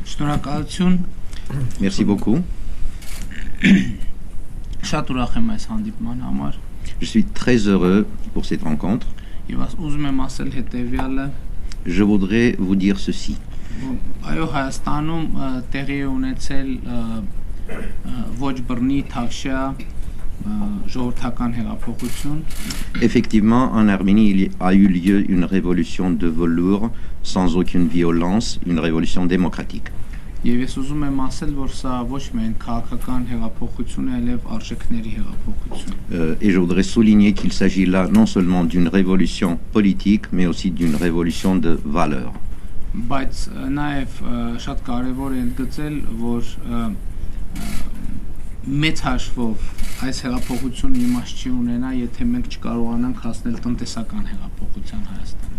Շնորհակալություն։ Merci beaucoup. Շատ ուրախ եմ այս հանդիպման համար։ Je suis très heureux pour cette rencontre. Եվ ուզում եմ ասել հետևյալը. Je voudrais vous dire ceci. Այո, Հայաստանում տեղի է ունեցել ոչ բռնի թավշյա ժողովրդական հեղափոխություն։ Effectivement, en Arménie, il a eu lieu une révolution de velours sans aucune violence, une révolution démocratique. Եվ ես ուզում եմ ասել, որ սա ոչ միայն քաղաքական հեղափոխություն է, այլև արժեքների հեղափոխություն։ Et je voudrais souligner qu'il s'agit là non seulement d'une révolution politique, mais aussi d'une révolution de valeurs. Բայց նաև շատ կարևոր է ընդգծել, որ մեծ հաշվով այս հեղափոխությունը իմաստ չի ունենա, եթե մենք չկարողանանք հասնել տնտեսական հեղափոխության Հայաստանում։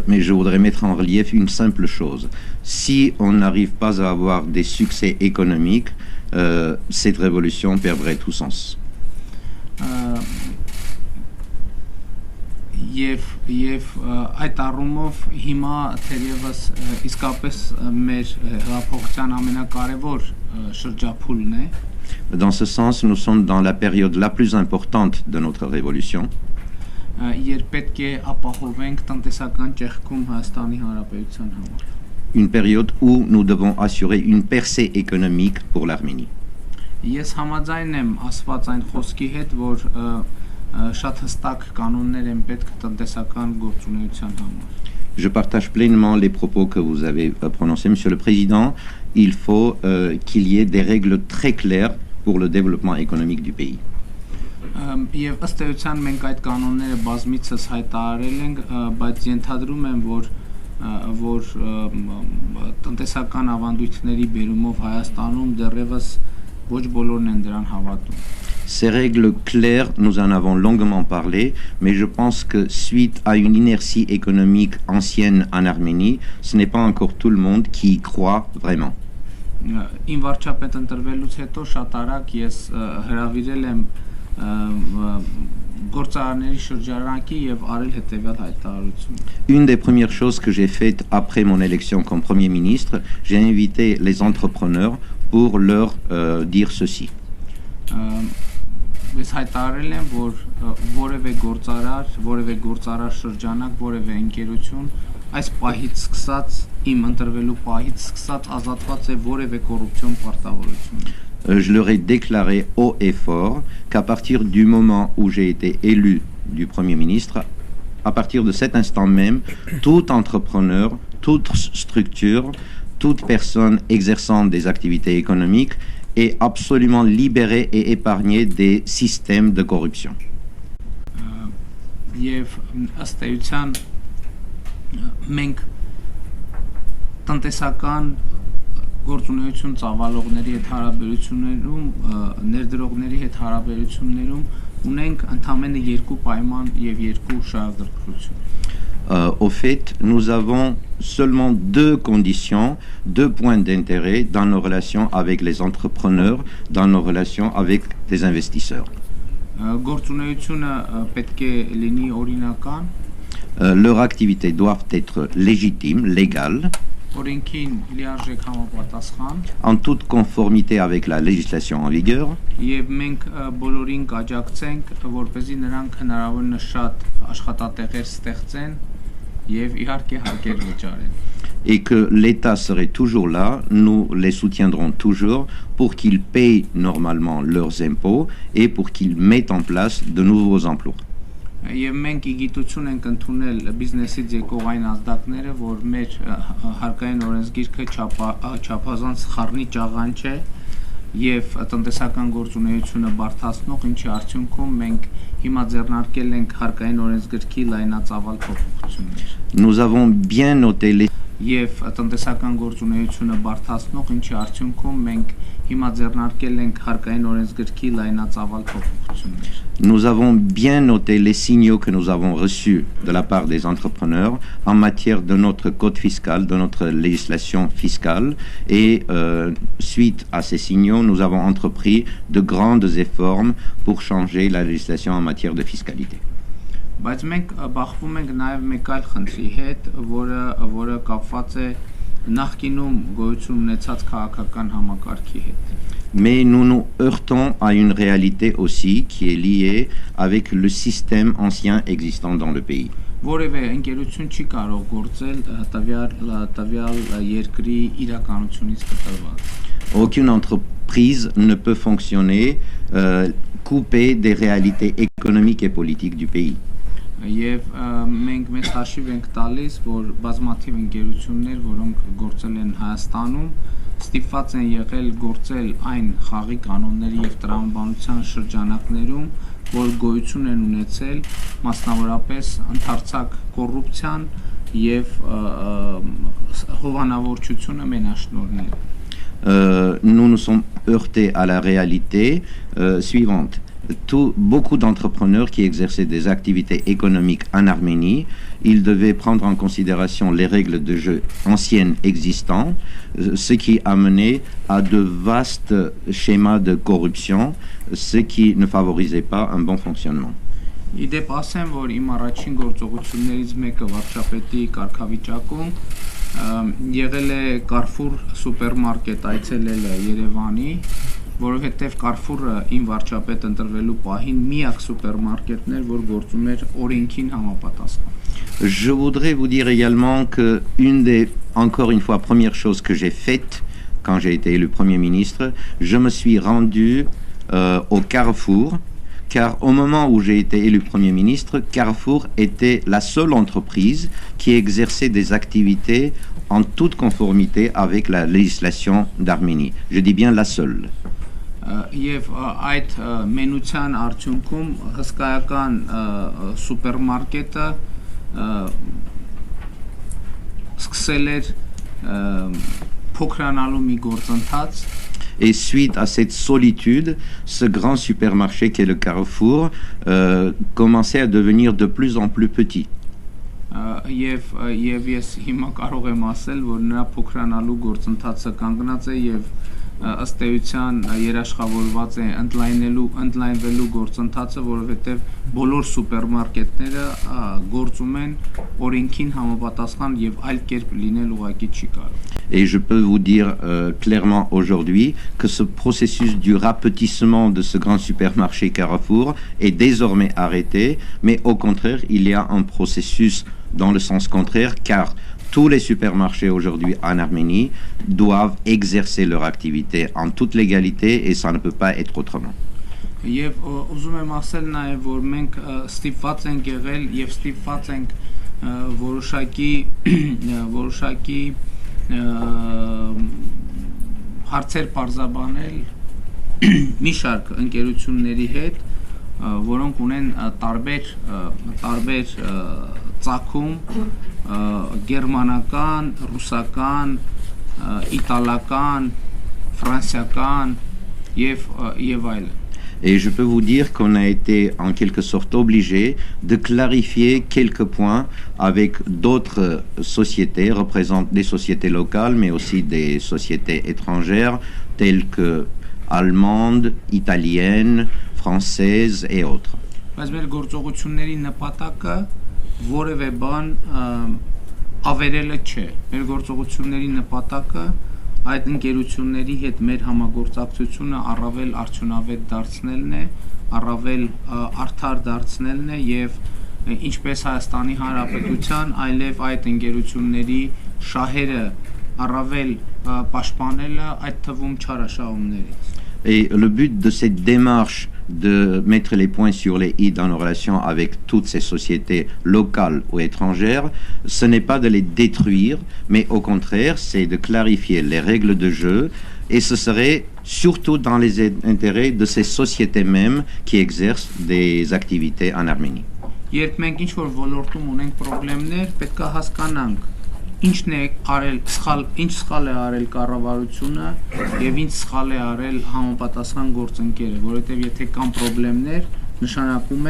Mais je voudrais mettre en relief une simple chose. Si on n'arrive pas à avoir des succès économiques, cette révolution perdrait tout sens. Եվ այդ առումով հիմա թերևս իսկապես մեր հեղափոխության ամենակարևոր շրջափուլն է։ Dans ce sens, nous sommes dans la période la plus importante de notre révolution. Երբ պետք է ապահովենք տնտեսական ճեղքում Հայաստանի Հանրապետության համար։ Une période où nous devons assurer une percée économique pour l'Arménie. Ես համաձայն եմ ասված այն խոսքի հետ, որ շատ հստակ կանոններ են պետք տնտեսական գործունեության համար։ Je partage pleinement les propos que vous avez prononcés, Monsieur le Président. Il faut qu'il y ait des règles très claires pour le développement économique du pays. Եվ ըստ էության մենք այդ կանոնները բազմիցս հայտարարել ենք, բայց ենթադրում եմ, որ տնտեսական ավանդույթների բերումով Հայաստանում դեռևս ոչ բոլորն են դրան հավատում։ Ces règles claires, nous en avons longuement parlé, mais je pense que suite à une inertie économique ancienne en Arménie, ce n'est pas encore tout le monde qui y croit vraiment. Իմ վարչապետ ընտրվելուց հետո շատ արագ ես հրավիրել եմ գործարանների շրջանակի եւ արել հետեւյալ հայտարարություն։ Une des premières choses que j'ai faites après mon élection comme Premier ministre, j'ai invité les entrepreneurs pour leur dire ceci. Ես հայտարարել եմ, որ որևէ գործարար շրջանակ, որևէ ընկերություն այս պահից սկսած, իմ ընտրվելու պահից սկսած ազատված է որևէ կոռուպցիոն պարտավորությունից։ Je leur ai déclaré haut et fort qu'à partir du moment où j'ai été élu du Premier ministre, à partir de cet instant même, tout entrepreneur, toute structure, toute personne exerçant des activités économiques est absolument libérée et épargnée des systèmes de corruption. Եվ ըստ էության մենք տնտեսական գործունեություն ծավալողների հետ հարաբերություններում, ներդրողների հետ հարաբերություններում ունենք ընդամենը երկու պայման եւ երկու շահագրգռություն։ Au fait, nous avons seulement deux conditions, deux points d'intérêt dans nos relations avec les entrepreneurs, dans nos relations avec les investisseurs. Գործունեությունը պետք է լինի օրինական, leurs activités doivent être légitimes, légales, օրենքին լիարժեք համապատասխան, en toute conformité avec la législation en vigueur, եւ մենք բոլորին կաջակցենք, որպեսզի նրանք հնարավորինս շատ աշխատատեղեր ստեղծեն եւ իհարկե հարկեր վճարեն։ et que l'État serait toujours là, nous les soutiendrons toujours pour qu'ils payent normalement leurs impôts et pour qu'ils mettent en place de nouveaux emplois. Եվ մենք իգիտություն ենք ընդունել բիզնեսից եկող այն ազդակները, որ մեր հարկային օրենսգիրքը չափազանց խառնի ճաղանջ է եւ տնտեսական գործունեությունը բարդացնող, ինչի արդյունքում մենք հիմա ձեռնարկել ենք հարկային օրենսգրքի լայնածավալ փոփոխություններ։ Nous avons bien noté les Եվ տնտեսական գործունեությունը բարդացնող, ինչի արդյունքում մենք հիմա ձեռնարկել ենք հարկային օրենսգրքի լայնածավալ փոփոխություններ։ Nous avons bien noté les signaux que nous avons reçus de la part des entrepreneurs en matière de notre code fiscal, de notre législation fiscale et suite à ces signaux, nous avons entrepris de grands efforts pour changer la législation en matière de fiscalité. Բայց մենք բախվում ենք նաև մեկ այլ խնդրի հետ, որը կապված է նախկինում գոյություն ունեցած քաղաքական համակարգի հետ։ Mais nous nous heurtons à une réalité aussi qui est liée avec le système ancien existant dans le pays. Որևէ ընկերություն չի կարող գործել տվյալ երկրի իրականությունից կտրված։ Aucune entreprise ne peut fonctionner coupée des réalités économiques et politiques du pays. Եվ մենք մեզ հաշիվ ենք տալիս, որ բազմաթիվ ընկերություններ, որոնք գործել են Հայաստանում, ստիպված են եղել գործել այն խաղի կանոնների եւ տրամաբանության շրջանակներում, որ գոյություն են ունեցել մասնավորապես ընդարձակ կոռուպցիան եւ հովանավորչությունը մենաշնորհները։ Nous nous sommes heurtés à la réalité suivante. Beaucoup d'entrepreneurs qui exerçaient des activités économiques en Arménie, ils devaient prendre en considération les règles de jeu anciennes existantes, ce qui amenait à de vastes schémas de corruption, ce qui ne favorisait pas un bon fonctionnement. Իդեպ ասեմ, որ իմ առաջին գործողություններից մեկը վարչապետի կարգավիճակում եղել է Carrefour սուպերմարկետ այցելելը Երևանի, որովհետև Carrefour-ը իմ վարչապետ ընտրվելու պահին միակ սուպերմարկետն էր, որ գործում էր օրենքին համապատասխան։ Je voudrais vous dire également que encore une fois, première chose que j'ai faite quand j'ai été élu Premier ministre, je me suis rendu au Carrefour, car au moment où j'ai été élu Premier ministre, Carrefour était la seule entreprise qui exerçait des activités en toute conformité avec la législation d'Arménie. Je dis bien la seule. Եվ այդ մենության արդյունքում հսկայական սուպերմարկետը սկսել էր փոքրանալու մի գործընթաց։ Et suite à cette solitude, ce grand supermarché qu'est le Carrefour commençait à devenir de plus en plus petit. Եվ ես հիմա կարող եմ ասել, որ նրա փոքրանալու գործընթացը կանգնած է եւ ըստ էության երաշխավորված է ընդլայնվելու գործընթացը, որովհետեւ բոլոր սուպերմարկետները գործում են օրենքին համապատասխան եւ այլ կերպ լինել ուղղակի չի կարող։ Et je peux vous dire clairement aujourd'hui que ce processus du rapetissement de ce grand supermarché Carrefour est désormais arrêté, mais au contraire, il y a un processus dans le sens contraire, car tous les supermarchés aujourd'hui en Arménie doivent exercer leur activité en toute légalité et ça ne peut pas être autrement. Եվ ուզում եմ ասել նաև, որ մենք ստիպված ենք եղել եւ ստիպված ենք որոշակի հարցեր պարզաբանել մի շարք ընկերությունների հետ, որոնք ունեն տարբեր ծագում, գերմանական, ռուսական, իտալական, ֆրանսիական եւ այլն։ Et je peux vous dire qu'on a été en quelque sorte obligé de clarifier quelques points avec d'autres sociétés, représentent des sociétés locales, mais aussi des sociétés étrangères, telles que allemandes, italiennes, françaises et autres. Բայց մեր գործողությունների նպատակը որևէ բան ավերելը չէ։ Մեր գործողությունների նպատակը այդ ընկերությունների հետ մեր համագործակցությունը առավել արդյունավետ դարձնելն է, առավել արդար դարձնելն է եւ ինչպես Հայաստանի Հանրապետության, այլև այդ ընկերությունների շահերը առավել պաշտպանելը, այդ թվում չարաշահումներից։ Et le but de cette démarche de mettre les points sur les i dans nos relations avec toutes ces sociétés locales ou étrangères, ce n'est pas de les détruire, mais au contraire, c'est de clarifier les règles de jeu et ce serait surtout dans les intérêts de ces sociétés mêmes qui exercent des activités en Arménie. Երբ մենք ինչ-որ ոլորտում ունենք խնդիրներ, պետք է հասկանանք ինչն է արել ինչ սխալ է արել կառավարությունը եւ ինչ սխալ է արել համապատասխան գործընկերը, որովհետեւ եթե կան խնդիրներ, նշանակում է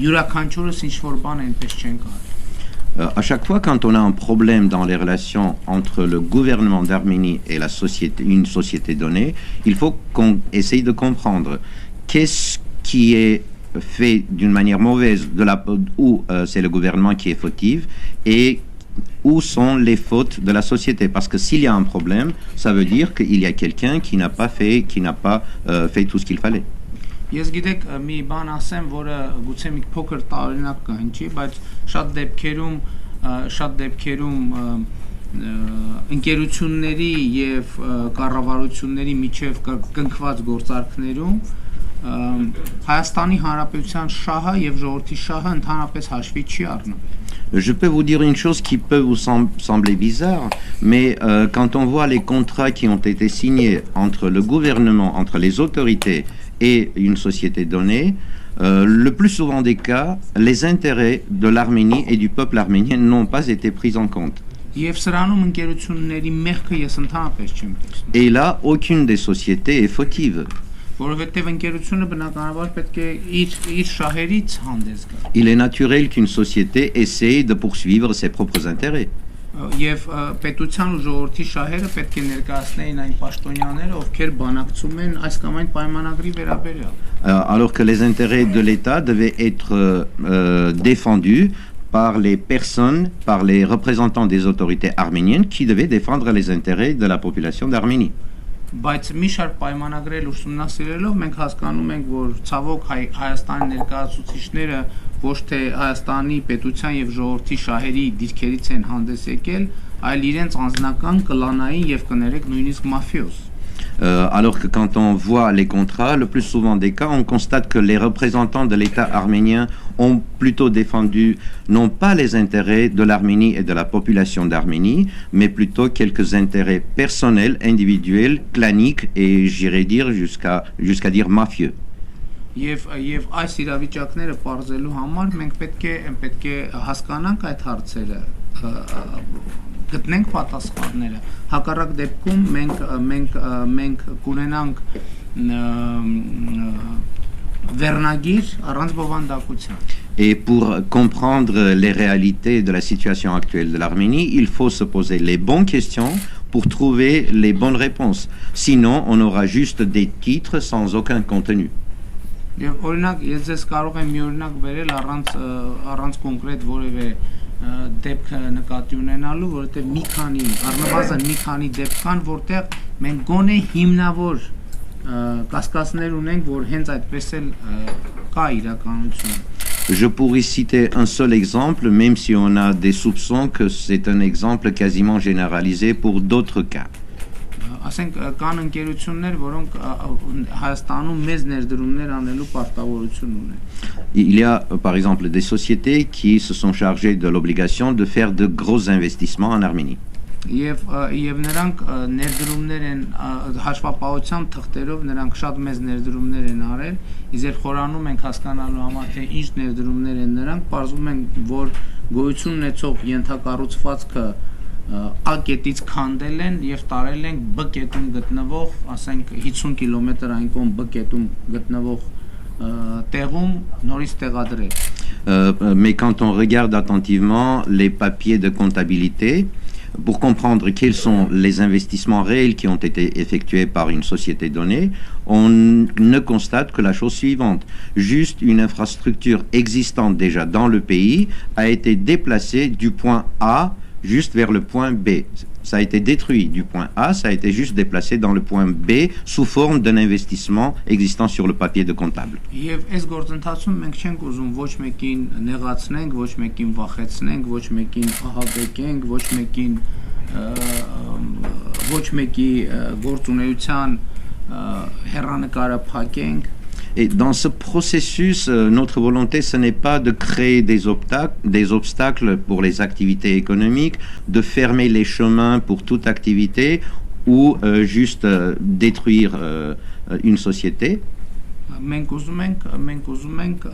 յուրաքանչյուրս ինչ-որ բան այնպես չենք արել։ À chaque fois quand on a un problème dans les relations entre le gouvernement d'Arménie et une société donnée, il faut qu'on essaye de comprendre qu'est-ce qui est fait d'une manière mauvaise ou c'est le gouvernement qui est fautif et où sont les fautes de la société. Parce que s'il y a un problème, ça veut dire qu'il y a quelqu'un qui n'a pas fait tout ce qu'il fallait. Ես գիտեք մի բան ասեմ, որը գուցե մի փոքր տարօրինակ կհնչի, բայց շատ դեպքերում ընկերությունների եւ կառավարությունների միջև կնքված գործարքներում Հայաստանի Հանրապետության շահը եւ ժողովրդի շահը ընդհանրապես հաշվի չի առնում. Je peux vous dire une chose qui peut vous sembler bizarre, mais quand on voit les contrats qui ont été signés entre le gouvernement, entre les autorités et une société donnée, le plus souvent des cas, les intérêts de l'Arménie et du peuple arménien n'ont pas été pris en compte. Et là, aucune des sociétés est fautive. Il est naturel qu'une société essaye de poursuivre ses propres intérêts. Եվ պետության ու ժողովրդի շահերը պետք է ներկայացնեին այն պաշտոնյաները, ովքեր բանակցում են այս կամ այն պայմանագրի վերաբերյալ. Alors que les intérêts de l'État devaient être défendus par les personnes, par les représentants des autorités arméniennes qui devaient défendre les intérêts de la population d'Arménie. Բայց մի շարք պայմանագրեր ուսումնասիրելով մենք հասկանում ենք, որ ցավոք Հայաստանի ներկայացուցիչները ոչ թե Հայաստանի պետության եւ ժողովրդի շահերի դիրքերից են հանդես եկել, այլ իրենց անձնական կլանային եւ կներեք նույնիսկ մաֆիոզ. Alors que quand on voit les contrats, le plus souvent des cas, on constate que les représentants de l'État arménien ont plutôt défendu non pas les intérêts de l'Arménie et de la population d'Arménie, mais plutôt quelques intérêts personnels, individuels, claniques et j'irais dire jusqu'à dire mafieux. Եվ այս իրավիճակները բարձելու համար մենք պետք է հասկանանք այդ հարցերը, գտնենք պատասխանները. Հակառակ դեպքում մենք կունենանք վերնագիր առանց բովանդակության. Et pour comprendre les réalités de la situation actuelle de l'Arménie, il faut se poser les bonnes questions pour trouver les bonnes réponses. Sinon, on aura juste des titres sans aucun contenu. Եվ օրինակ ես ձեզ կարող եմ մի օրինակ բերել առանց կոնկրետ որևէ դեպք նկատի ունենալու, որովհետև առնվազն մի քանի դեպք կան, որտեղ մենք գոնե հիմնավոր կասկածներ ունենք, որ հենց այդպես էլ կա իրականություն. Je pourrais citer un seul exemple, même si on a des soupçons que c'est un exemple quasiment généralisé pour d'autres cas. Ասենք կան ընկերություններ, որոնք Հայաստանում մեծ ներդրումներ անելու պարտավորություն ունեն. Il y a par exemple des sociétés qui se sont chargées de l'obligation de faire de gros investissements en Arménie. Եվ նրանք ներդրումներ են հաշվապահության թղթերով, նրանք շատ մեծ ներդրումներ են արել, իսկ խորանում ենք հասկանալու համար թե ինչ ներդրումներ են նրանք, պարզվում են, որ գոյություն ունեցող ենթակառուցվածքը A կետից քանդել են եւ տարել են B կետում գտնվող, ասենք 50 կիլոմետր այն կողմ B կետում գտնվող տեղում նորից տեղադրել. Mais quand on regarde attentivement les papiers de comptabilité pour comprendre quels sont les investissements réels qui ont été effectués par une société donnée, on ne constate que la chose suivante. Juste une infrastructure existante déjà dans le pays a été déplacée du point A juste vers le point B. Ça a été détruit du point A, ça a été juste déplacé dans le point B sous forme d'un investissement existant sur le papier de comptable. Եվ այս գործընթացում մենք չենք ուզում ոչ մեկին նեղացնենք, ոչ մեկին վախեցնենք, ոչ մեկին ահաբեկենք, ոչ մեկի գործունեության հեռանկարը փակենք. Et dans ce processus, notre volonté, ce n'est pas de créer des obstacles pour les activités économiques, de fermer les chemins pour toute activité ou juste détruire une société. Մենք ուզում ենք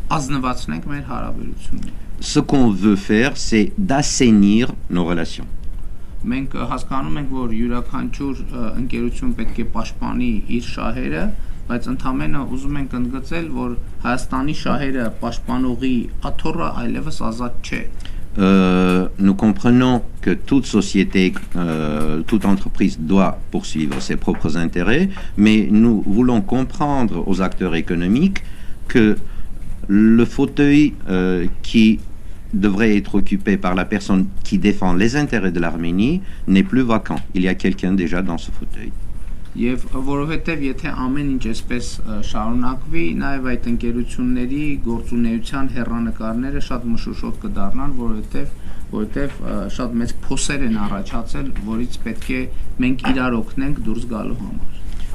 ազնվացնենք մեր հարաբերությունները. Ce qu'on veut faire, c'est d'assainir nos relations. Մենք հասկանում ենք, որ յուրաքանչյուր ընկերություն պետք է պաշտպանի իր շահերը, բայց ընդհանրապես ուզում ենք ընդգծել, որ Հայաստանի շահերը պաշտպանողի աթոռը այլևս ազատ չէ. Nous comprenons que toute société, toute entreprise doit poursuivre ses propres intérêts, mais nous voulons comprendre aux acteurs économiques que le fauteuil qui devrait être occupé par la personne qui défend les intérêts de l'Arménie n'est plus vacant. Il y a quelqu'un déjà dans ce fauteuil. Եվ որովհետև եթե ամեն ինչ այսպես շարունակվի, նաև այդ ընկերությունների գործունեության հեռանկարները շատ մշուշոտ կդառնան, որովհետև շատ մեծ փոսեր են առաջացել, որից պետք է մենք իրար օգնենք դուրս գալու համար։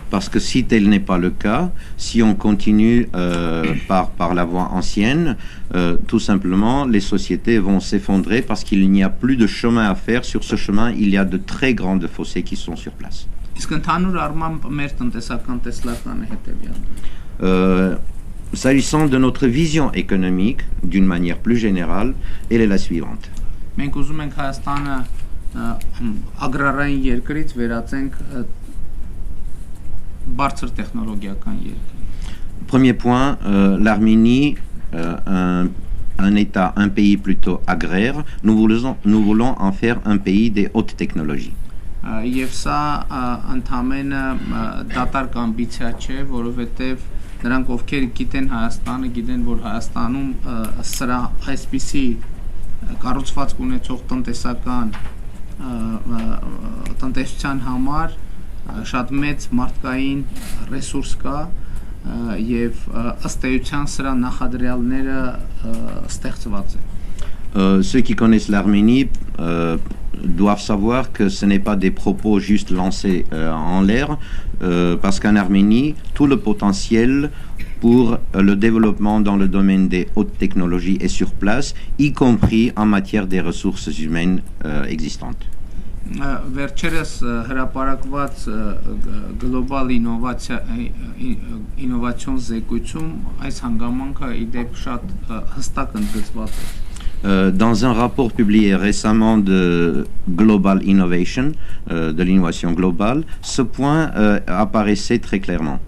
Parce que si tel n'est pas le cas, si on continue par la voie ancienne, tout simplement, les sociétés vont s'effondrer parce qu'il n'y a plus de chemin à faire. Sur ce chemin, il y a de très grandes fossés qui sont sur place. Իսկ ընդհանուր առմամբ մեր տնտեսական տեսլականը հետևյալն է։ S'agissant de notre vision économique, d'une manière plus générale, elle est la suivante. Մենք ուզում ենք Հայաստանը ագրարային երկրից վերածենք բարձր տեխնոլոգիական երկրի։ Premier point, l'Arménie, un État, un pays plutôt agraire, nous voulons en faire un pays des hautes technologies. Եվ սա ընդամենը դատարկ ամբիցիա չէ, որովհետև նրանք ովքեր գիտեն Հայաստանը, գիտեն, որ Հայաստանում սրա այսպիսի կառուցվածք ունեցող տնտեսության համար շատ մեծ մարդկային ռեսուրս կա եւ ըստ էության սրա նախադրյալները ստեղծված են։ Ceux qui connaissent l'Arménie doivent savoir que ce n'est pas des propos juste lancés en l'air, parce qu'en Arménie, tout le potentiel pour le développement dans le domaine des hautes technologies est sur place, y compris en matière des ressources humaines existantes. Վերջերս հրապարակված գլոբալ ինովացիոն զեկույցում այս հանգամանքը իդեպ շատ հստակ ընդգծված է։ Dans un rapport publié récemment de Global Innovation, de l'innovation globale, ce point apparaissait très clairement.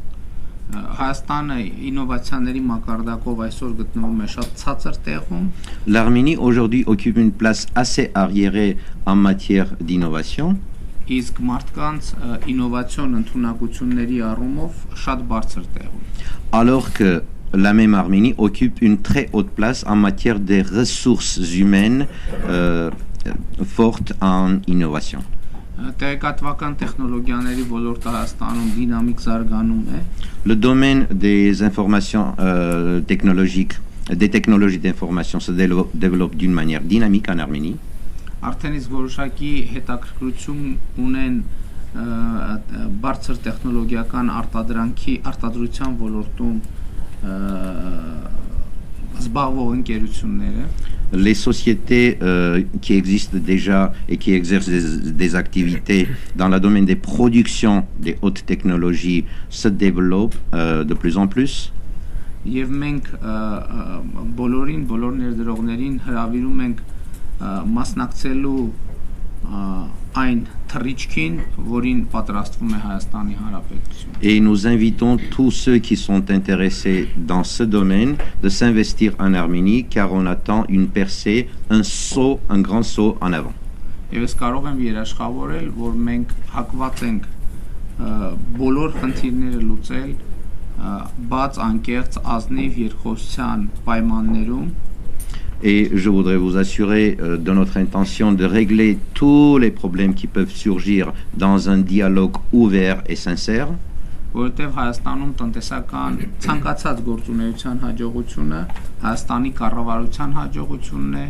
L'Arménie aujourd'hui occupe une place assez arriérée en matière d'innovation. Alors que la même Arménie occupe une très haute place en matière des ressources humaines fortes en innovation. Le domaine des informations technologiques, des technologies d'information se développe d'une manière dynamique en Arménie. Բարձր տեխնոլոգիական արտադրության ոլորտում զբաղվող ընկերությունները Les sociétés qui existent déjà et qui exercent des activités dans le domaine des productions des hautes technologies se développent de plus en plus. Եվ մենք բոլոր ներդրողներին հրավիրում ենք մասնակցելու այն թռիչքին, որին պատրաստվում է Հայաստանի Հանրապետությունը։ Et nous invitons tous ceux qui sont intéressés dans ce domaine de s'investir en Arménie, car on attend une percée, un grand saut en avant. Եվ ես կարող եմ երաշխավորել, որ մենք հակված ենք բոլոր խնդիրները լուծել բաց, անկեղծ, ազնիվ երկխոսության պայմաններում։ Et je voudrais vous assurer de notre intention de régler tous les problèmes qui peuvent surgir dans un dialogue ouvert et sincère. Որովհետև Հայաստանում տնտեսական ցանկացած գործունեության հաջողությունը Հայաստանի կառավարության հաջողությունն է,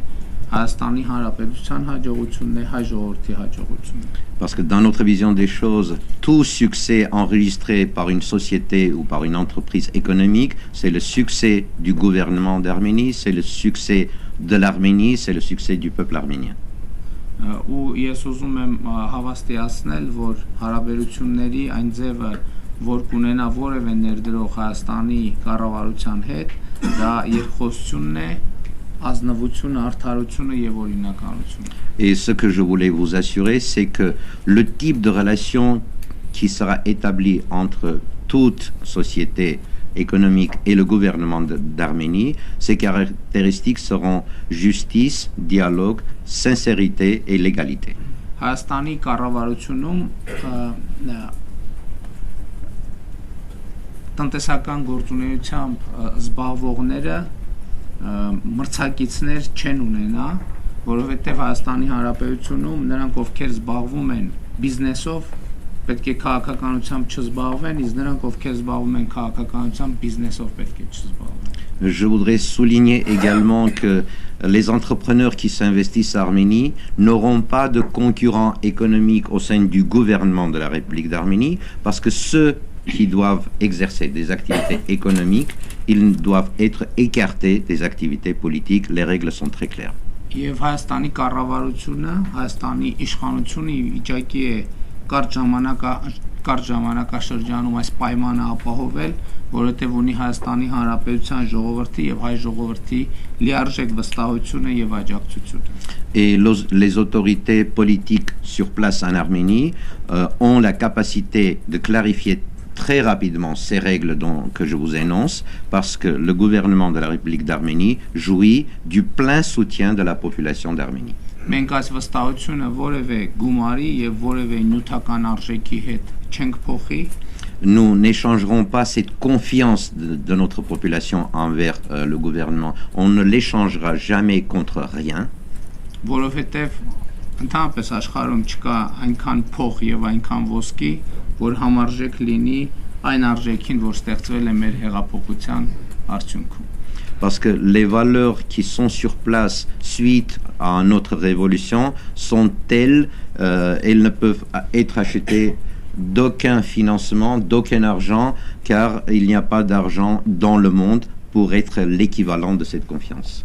Հայաստանի Հանրապետության հաջողությունն է, հայ ժողովրդի հաջողությունն է։ Parce que dans notre vision des choses, tout succès enregistré par une société ou par une entreprise économique, c'est le succès du gouvernement d'Arménie, c'est le succès de l'Arménie, c'est le succès du peuple arménien. Ու ես ուզում եմ հավաստիացնել, որ հարաբերությունների այն ձևը, որ կունենա որևէ ներդրող Հայաստանի կառավարության հետ, դա երկխոսությունն է, ազնվությունը, արդարությունը եւ օրինականությունը։ Et ce que je voulais vous assurer, c'est que le type de relation qui sera établi entre toute société économique et le gouvernement d'Arménie, ces caractéristiques seront justice, dialogue, sincérité et légalité. Հայաստանի կառավարությունում տնտեսական գործունեությամբ զբաղվողները մրցակիցներ չեն ունենա, որովհետև Հայաստանի Հանրապետությունում նրանք ովքեր զբաղվում են բիզնեսով, պետք է քաղաքականությամբ չզբաղվեն, իսկ նրանք ովքեր զբաղվում են քաղաքականությամբ, բիզնեսով պետք է չզբաղվեն։ Je voudrais souligner également que les entrepreneurs qui s'investissent en Arménie n'auront pas de concurrents économiques au sein du gouvernement de la République d'Arménie, parce que ceux qui doivent exercer des activités économiques, ils doivent être écartés des activités politiques. Les règles sont très claires. Եվ Հայաստանի կառավարությունը, Հայաստանի իշխանությունը վիճակի է կարճ ժամանակաշրջանում այս պայմանը ապահովել, որովհետև ունի Հայաստանի Հանրապետության ժողովրդի եւ հայ ժողովրդի լիարժեք վստահությունը եւ աջակցությունը։ Et les autorités politiques sur place en Arménie ont la capacité de clarifier très rapidement ces règles que je vous énonce, parce que le gouvernement de la République d'Arménie jouit du plein soutien de la population d'Arménie. Մենք այս վստահությունը որևէ գումարի եւ որևէ նյութական արժեքի հետ չենք փոխի։ Nous n'échangerons pas cette confiance de notre population envers le gouvernement. On ne l'échangera jamais contre rien. Որովհետև ընդհանրապես աշխարհում չկա այնքան փող եւ այնքան ոսկի, որ համարժեք լինի այն արժեքին, որ ստեղծվել է մեր հեղափոխության արդյունքում։ Parce que les valeurs qui sont sur place suite à notre révolution sont telles, elles ne peuvent être achetées d'aucun financement, d'aucun argent, car il n'y a pas d'argent dans le monde pour être l'équivalent de cette confiance.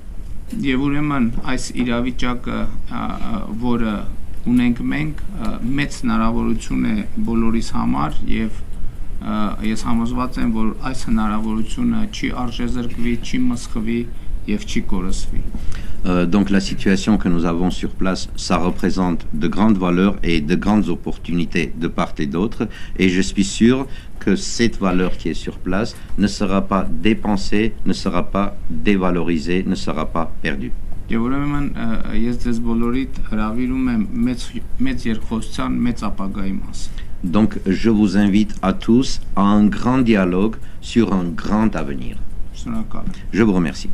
Եվ ուրեմն այս իրավիճակը, որը ունենք մենք, մեծ հնարավորություն է բոլորիս համար եւ ես համոզված եմ, որ այս հնարավորությունը չի արժեզրկվի, չի մսխվի եւ չի կորսվի։ Donc la situation que nous avons sur place, ça représente de grandes valeurs et de grandes opportunités de part et d'autre, et je suis sûr que cette valeur qui est sur place ne sera pas dépensée, ne sera pas dévalorisée, ne sera pas perdue. Եվ ուրեմն ես ձեզ բոլորիդ հրավիրում եմ մեծ երկխոսության, մեծ ապագայի մասին։ Donc je vous invite à tous à un grand dialogue sur un grand avenir. Je vous remercie.